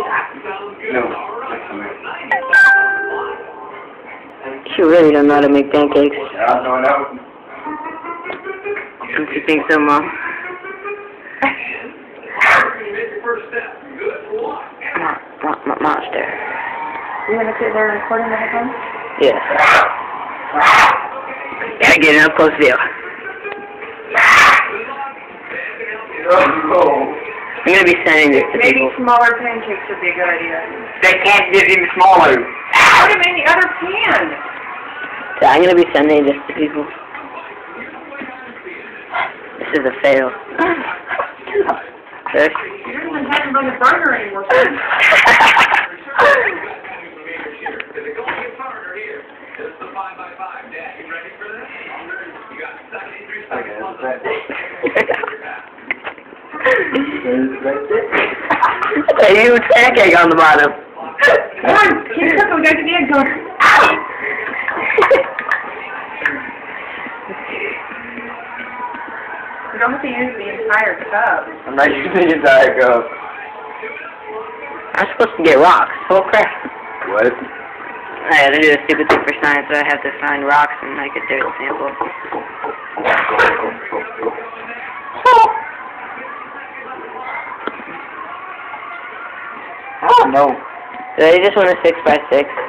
No. You really don't know how to make pancakes. Yeah, I don't know. Don't you think so, Mom? Monster. You gonna sit there recording the whole time? Yeah. Gotta get an up close view. Oh. I'm gonna be sending this to Maybe people. smaller pancakes would be a good idea. They can't get any smaller. Put them in the other pan. So I'm gonna be sending this to people. This is a fail. You don't even have to run a burger anymore. A huge pancake on the bottom. Come on, keep cooking. We gotta get the egg going. You don't have to use the entire cup. I'm not using the entire cup. I'm supposed to get rocks. Oh crap. What? I had to do a stupid thing for science, so I have to find rocks and make a dirt sample. Oh no. So I just want a 6x6.